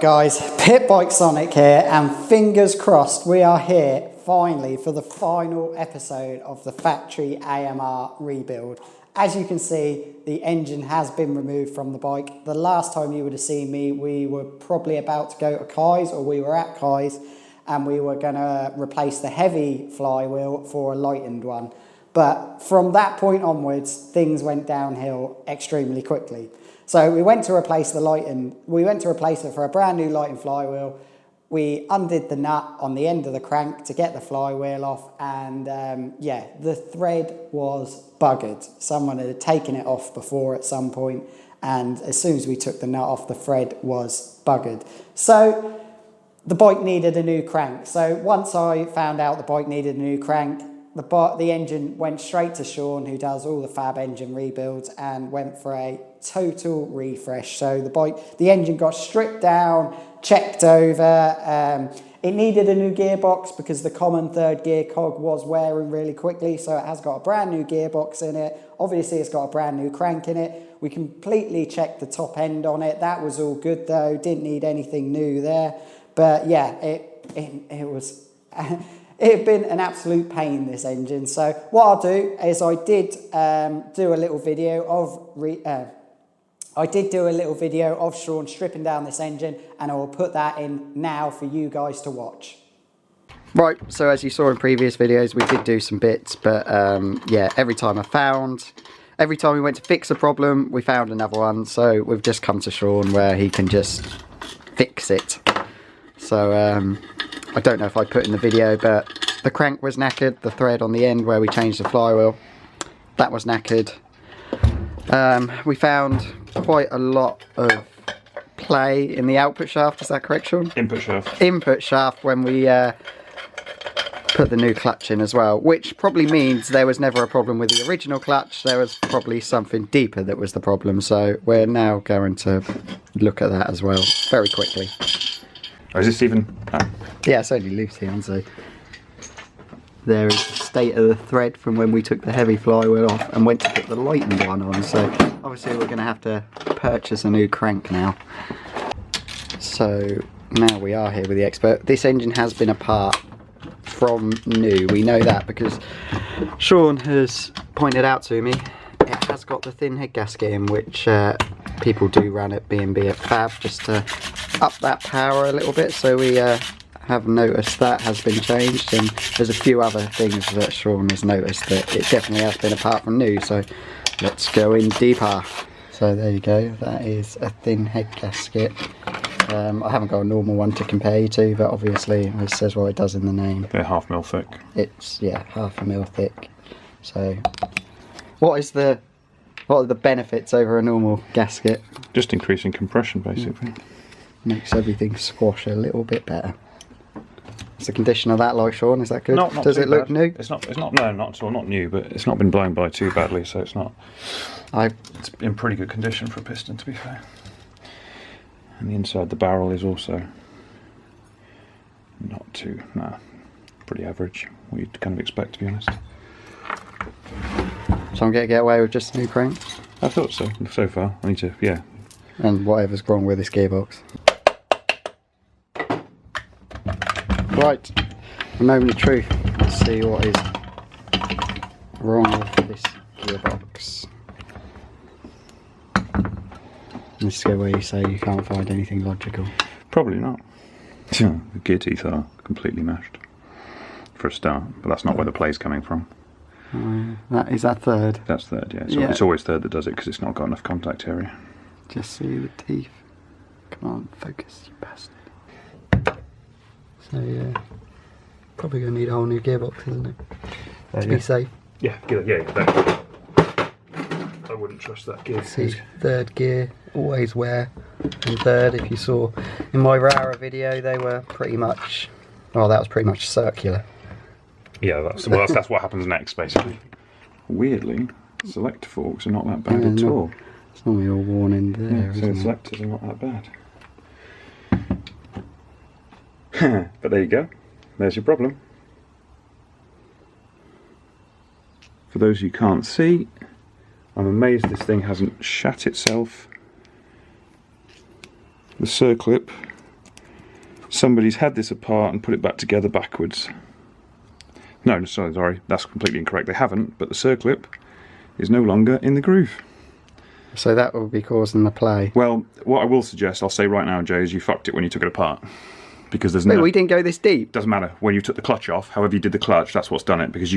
Right guys, Pitbikesonic here, and fingers crossed we are here finally for the final episode of the factory AMR rebuild. As you can see, the engine has been removed from the bike. The last time you would have seen me, we were probably about to go to Kai's, or we were at Kai's, and we were going to replace the heavy flywheel for a lightened one. But from that point onwards, things went downhill extremely quickly. So we went to replace it for a brand new lightened flywheel. We undid the nut on the end of the crank to get the flywheel off, and yeah, the thread was buggered. Someone had taken it off before at some point, and as soon as we took the nut off, the thread was buggered. So the bike needed a new crank. So once I found out the bike needed a new crank, the engine went straight to Sean, who does all the fab engine rebuilds, and went for a total refresh. So the engine got stripped down, checked over. It needed a new gearbox because the common third gear cog was wearing really quickly. So it has got a brand new gearbox in it. Obviously, it's got a brand new crank in it. We completely checked the top end on it. That was all good though. Didn't need anything new there. But yeah, it was. It had been an absolute pain, this engine. So what I'll do is I did do a little video of Sean stripping down this engine, and I will put that in now for you guys to watch. Right, so as you saw in previous videos, we did do some bits, but yeah, every time we went to fix a problem, we found another one. So we've just come to Sean where he can just fix it. So I don't know if I put in the video, but the crank was knackered. The thread on the end where we changed the flywheel, that was knackered. We found quite a lot of play in the output shaft. Is that correct, Sean? Input shaft. Input shaft when we put the new clutch in as well, which probably means there was never a problem with the original clutch. There was probably something deeper that was the problem. So we're now going to look at that as well very quickly. Oh, is this even? Oh. Yeah, it's only loose here, so there is the state of the thread from when we took the heavy flywheel off and went to put the lightened one on. So obviously we're going to have to purchase a new crank now. So now we are here with the expert. This engine has been apart from new. We know that because Sean has pointed out to me it has got the thin head gasket in, which people do run at B&B at Fab just to up that power a little bit. So we have noticed that has been changed, and there's a few other things that Sean has noticed that it definitely has been apart from new. So let's go in deeper. So there you go, that is a thin head gasket. I haven't got a normal one to compare you to, but obviously it says what it does in the name. They're 1/2 mil thick. It's, yeah, 1/2 mil thick. So what are the benefits over a normal gasket? Just increasing compression, basically. Makes everything squash a little bit better. What's the condition of that like, Sean? Is that good? Not Does it look bad. new? It's not no, not at all, not new, but it's not been blown by too badly, so it's not. It's in pretty good condition for a piston, to be fair. And the inside the barrel is also not too, pretty average. What you'd kind of expect, to be honest. So I'm going to get away with just a new crank? I thought so, so far. I need to, yeah. And whatever's wrong with this gearbox. Right, the moment of truth. Let's see what is wrong with this gearbox. Let's go where you say you can't find anything logical. Probably not. The gear teeth are completely mashed, for a start, but that's not where the play's coming from. Is that third? That's third, yeah. So it's always third that does it because it's not got enough contact area. Just see the teeth. Come on, focus, you bastard. So yeah, probably going to need a whole new gearbox, isn't it? To be safe. Yeah, I wouldn't trust that gear. See, third gear, always wear in third. If you saw in my Rara video, they were pretty much, well, that was pretty much circular. Yeah, that's what happens next, basically. Weirdly, selector forks are not that bad at all. It's normally all worn in there, so the selectors are not that bad. But there you go. There's your problem. For those you can't see, I'm amazed this thing hasn't shat itself. The circlip somebody's had this apart and put it back together backwards. No, sorry, that's completely incorrect. They haven't, but the circlip is no longer in the groove. So that will be causing the play. Well, what I will suggest, I'll say right now, Jay, is you fucked it when you took it apart. Because there's we didn't go this deep. Doesn't matter. When you took the clutch off, however you did the clutch, that's what's done it. Because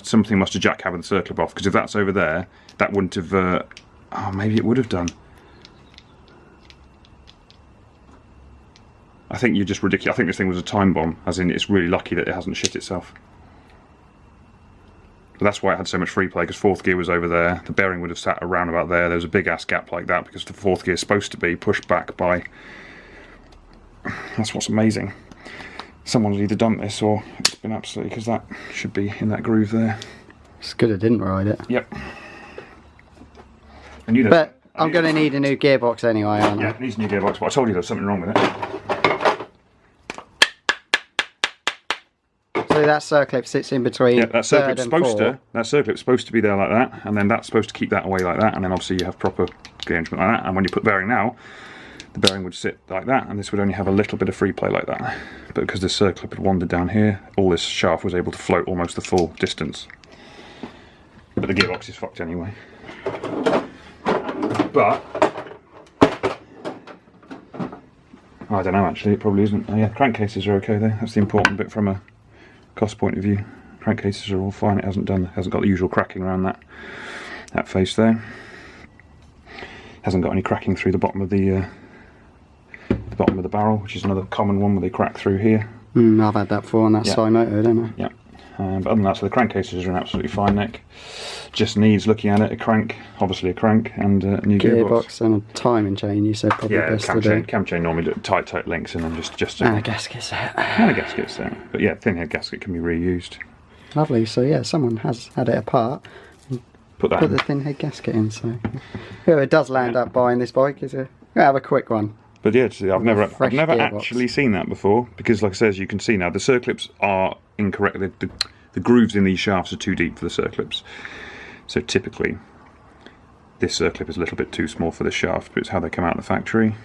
something must have jackhammered the circlip off. Because if that's over there, that wouldn't have, oh, maybe it would have done. I think you're just ridiculous. I think this thing was a time bomb, as in it's really lucky that it hasn't shit itself. But that's why it had so much free play, because fourth gear was over there. The bearing would have sat around about there. There was a big ass gap like that, because the fourth gear is supposed to be pushed back by... That's what's amazing. Someone's either done this or it's been absolutely... Because that should be in that groove there. It's good I didn't ride it. Yep. I knew but I'm going to need a new gearbox anyway, aren't I? Yeah, it needs a new gearbox, but I told you there was something wrong with it. So that circlip sits in between. Yeah, that circlip's supposed to be there like that, and then that's supposed to keep that away like that, and then obviously you have proper arrangement like that. And when you put bearing now, the bearing would sit like that, and this would only have a little bit of free play like that. But because the circlip had wandered down here, all this shaft was able to float almost the full distance. But the gearbox is fucked anyway. But I don't know, actually, it probably isn't. Oh, yeah, crankcases are okay though. That's the important bit from a cost point of view. Crankcases are all fine. It hasn't got the usual cracking around that face there. Hasn't got any cracking through the bottom of the barrel, which is another common one where they crack through here. I've had that before on that supermoto, don't I? Yeah. But other than that, so the crankcases are an absolutely fine neck. Just needs looking at it, a crank, obviously a crank, and a new gearbox. And a timing chain, you said probably best to do. Cam chain normally tight links, and then just and a gasket set. And a gasket set. But yeah, thin head gasket can be reused. Lovely. So yeah, someone has had it apart. Put the thin head gasket in. So whoever does land up buying this bike is gonna have a quick one. But yeah, I've never actually seen that before, because like I say, as you can see now, the circlips are incorrect. The grooves in these shafts are too deep for the circlips. So typically, this circlip is a little bit too small for the shaft, but it's how they come out of the factory.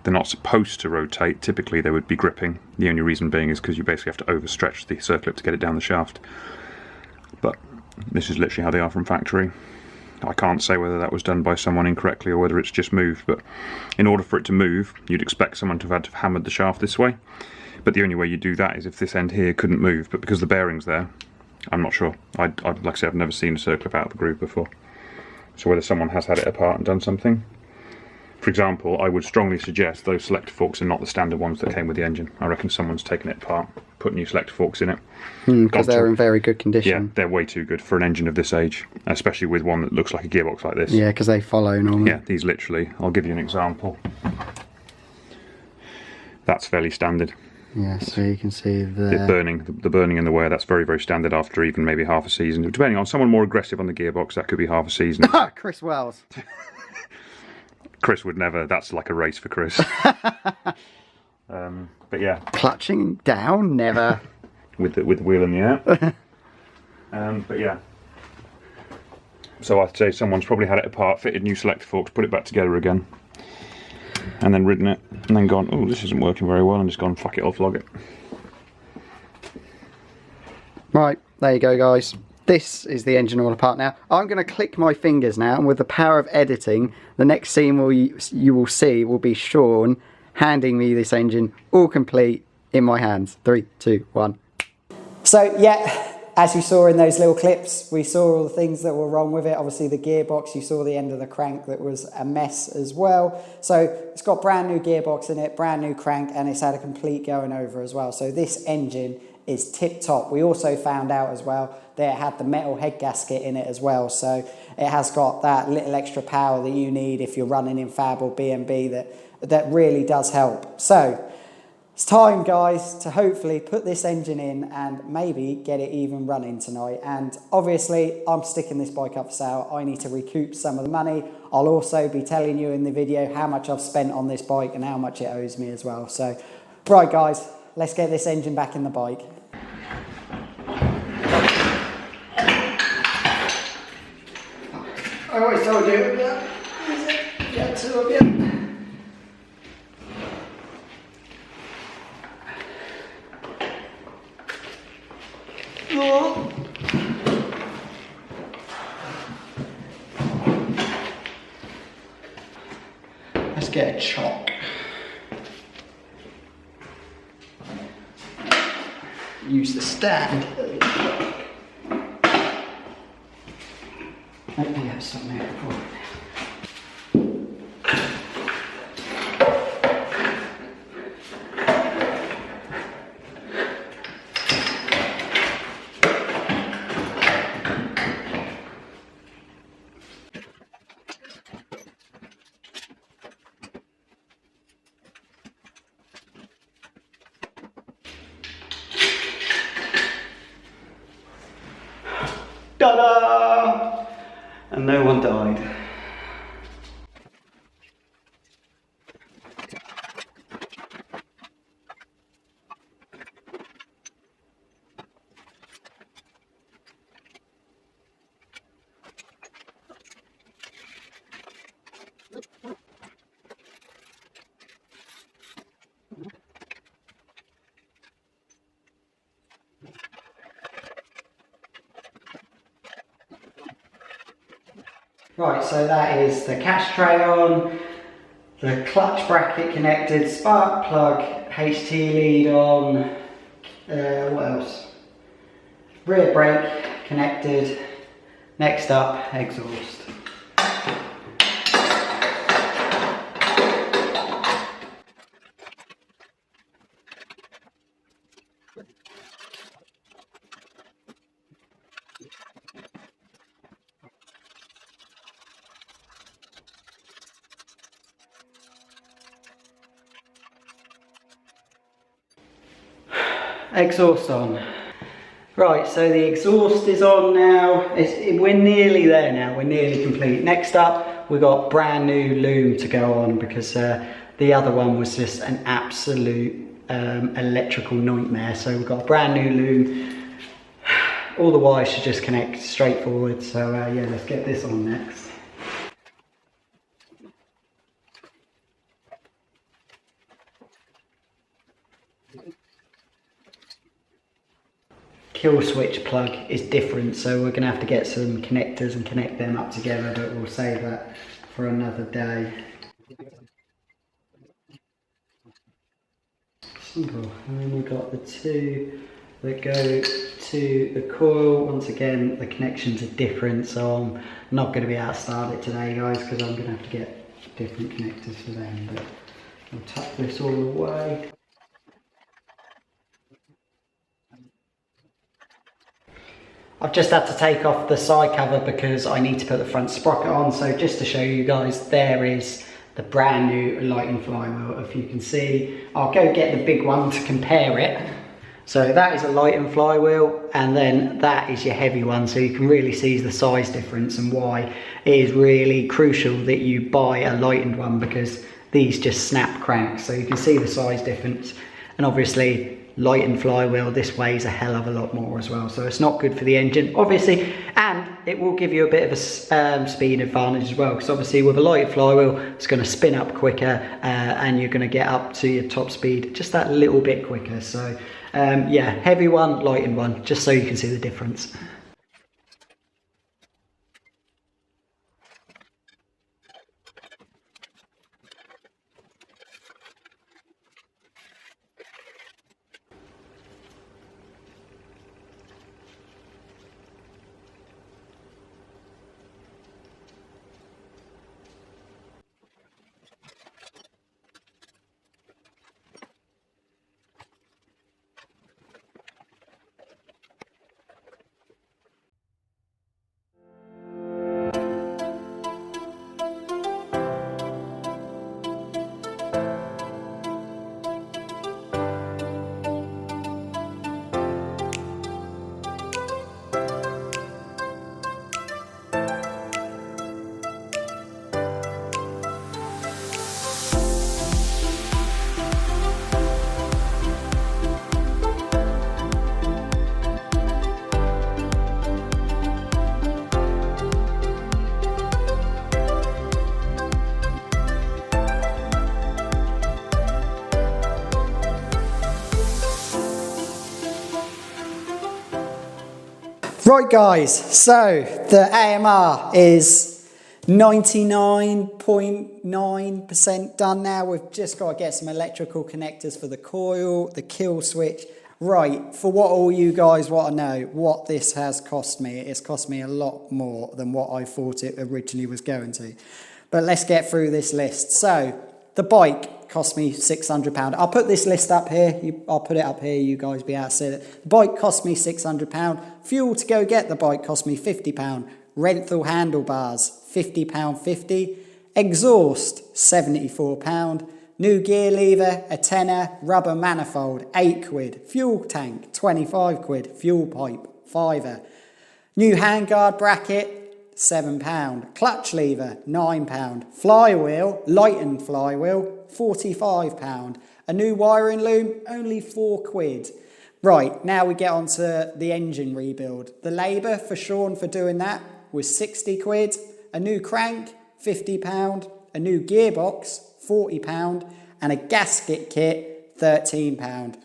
They're not supposed to rotate. Typically they would be gripping. The only reason being is because you basically have to overstretch the circlip to get it down the shaft. But this is literally how they are from factory. I can't say whether that was done by someone incorrectly or whether it's just moved, but in order for it to move, you'd expect someone to have had to have hammered the shaft this way. But the only way you do that is if this end here couldn't move, but because the bearing's there, I'm not sure. Like I say, I've never seen a circlip out of the groove before. So whether someone has had it apart and done something. For example, I would strongly suggest those selector forks are not the standard ones that came with the engine. I reckon someone's taken it apart, put new selector forks in it. Because they're in very good condition. Yeah, they're way too good for an engine of this age, especially with one that looks like a gearbox like this. Yeah, because they follow normally. Yeah, these literally, I'll give you an example. That's fairly standard. Yeah, so you can see the burning and the wear, that's very, very standard after even maybe half a season. Depending on someone more aggressive on the gearbox, that could be half a season. Chris Wells. Chris would never, that's like a race for Chris. But yeah. Clutching down, never. with the wheel in the air. But yeah. So I'd say someone's probably had it apart, fitted new selector forks, put it back together again, and then ridden it, and then gone, oh, this isn't working very well, and just gone, fuck it, I'll flog it. Right, there you go, guys. This is the engine all apart now. I'm going to click my fingers now, and with the power of editing, the next scene you will see will be Sean handing me this engine all complete in my hands. 3, 2, 1. So yeah, as you saw in those little clips, we saw all the things that were wrong with it. Obviously the gearbox, you saw the end of the crank that was a mess as well. So it's got brand new gearbox in it, brand new crank, and it's had a complete going over as well. So this engine is tip top. We also found out as well that it had the metal head gasket in it as well. So it has got that little extra power that you need if you're running in Fab or B&B that really does help. So it's time, guys, to hopefully put this engine in and maybe get it even running tonight. And obviously, I'm sticking this bike up for sale. I need to recoup some of the money. I'll also be telling you in the video how much I've spent on this bike and how much it owes me as well. So, right, guys, let's get this engine back in the bike. I always told you that. Get two of you. sure. Let's get a chalk. Use the stand. Oh, yeah, something there. Ta-da! And no one died. Right, so that is the cash tray on, the clutch bracket connected, spark plug, HT lead on, what else? Rear brake connected, next up, exhaust. Exhaust on. Right, so the exhaust is on now. We're nearly there now, we're nearly complete. Next up, we've got brand new loom to go on because the other one was just an absolute electrical nightmare. So we've got a brand new loom. All the wires should just connect straight forward. So yeah, let's get this on next. Kill switch plug is different, so we're going to have to get some connectors and connect them up together, but we'll save that for another day. Simple. And then we've got the two that go to the coil. Once again, the connections are different, so I'm not going to be able to start it today, guys, because I'm going to have to get different connectors for them. But I'll tuck this all away. I've just had to take off the side cover because I need to put the front sprocket on. So just to show you guys, there is the brand new lighting flywheel. If you can see, I'll go get the big one to compare it. So that is a lighting flywheel, and then that is your heavy one. So you can really see the size difference and why it is really crucial that you buy a lightened one, because these just snap cranks. So you can see the size difference, and obviously lightened flywheel this weighs a hell of a lot more as well, so it's not good for the engine obviously, and it will give you a bit of a speed advantage as well, because obviously with a lighted flywheel it's going to spin up quicker and you're going to get up to your top speed just that little bit quicker. So yeah, heavy one, lightened one, just so you can see the difference. Right guys, so the AMR is 99.9% done now. We've just got to get some electrical connectors for the coil, the kill switch. Right, for what all you guys want to know, what this has cost me, it's cost me a lot more than what I thought it originally was going to. But let's get through this list. So, the bike cost me £600. I'll put this list up here. I'll put it up here, you guys be able to see it. The bike cost me £600. Fuel to go get the bike cost me £50. Rental handlebars, £50.50. Exhaust, £74. New gear lever, a tenner. Rubber manifold, £8. Fuel tank, £25. Fuel pipe, £5. New handguard bracket, £7. Clutch lever, £9. Flywheel, lightened flywheel, £45. A new wiring loom, only £4. Right, now we get on to the engine rebuild. The labour for Sean for doing that was £60. A new crank, £50. A new gearbox, £40. And a gasket kit, £13.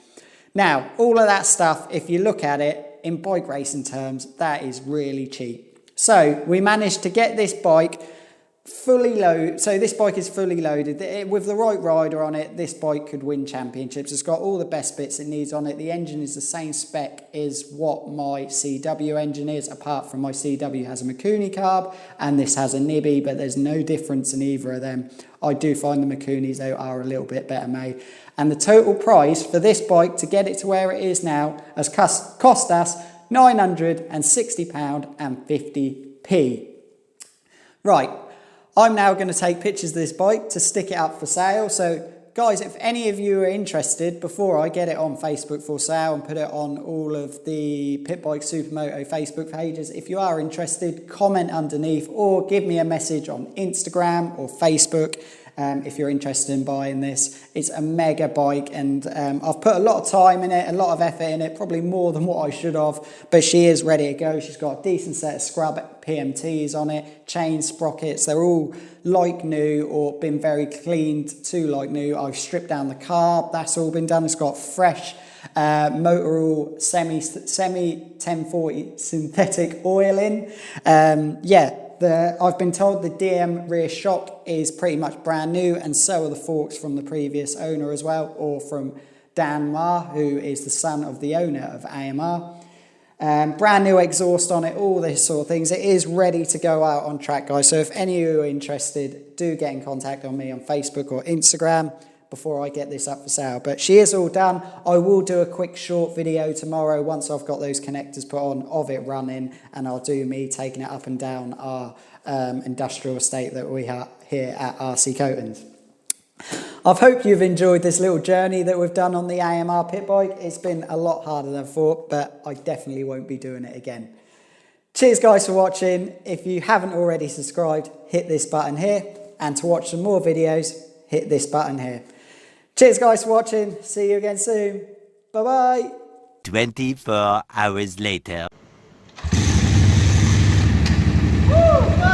Now, all of that stuff, if you look at it in bike racing terms, that is really cheap. So we managed to get this bike fully loaded. So this bike is fully loaded. With the right rider on it, this bike could win championships. It's got all the best bits it needs on it. The engine is the same spec as what my CW engine is, apart from my CW has a Mikuni carb and this has a Nibby, but there's no difference in either of them. I do find the Mikunis, though, are a little bit better made. And the total price for this bike to get it to where it is now has cost us £960.50. Right. I'm now going to take pictures of this bike to stick it up for sale. So, guys, if any of you are interested, before I get it on Facebook for sale and put it on all of the Pitbike Supermoto Facebook pages, if you are interested, comment underneath or give me a message on Instagram or Facebook if you're interested in buying this. It's a mega bike, and I've put a lot of time in it, a lot of effort in it, probably more than what I should have, but she is ready to go. She's got a decent set of scrub PMTs on it, chain sprockets, they're all like new or been very cleaned to like new. I've stripped down the carb, that's all been done. It's got fresh motor oil, semi 1040 synthetic oil in. I've been told the DM rear shock is pretty much brand new, and so are the forks from the previous owner as well, or from Dan Ma, who is the son of the owner of AMR. Brand new exhaust on it, all this sort of things. It is ready to go out on track, guys. So if any of you are interested, do get in contact on me on Facebook or Instagram before I get this up for sale. But she is all done. I will do a quick short video tomorrow once I've got those connectors put on of it running, and I'll do me taking it up and down our industrial estate that we have here at RC Coatings. I hope you've enjoyed this little journey that we've done on the AMR Pit Bike. It's been a lot harder than I thought, but I definitely won't be doing it again. Cheers guys for watching. If you haven't already subscribed, hit this button here, and to watch some more videos, hit this button here. Cheers guys for watching. See you again soon. Bye bye. 24 hours later. Woo!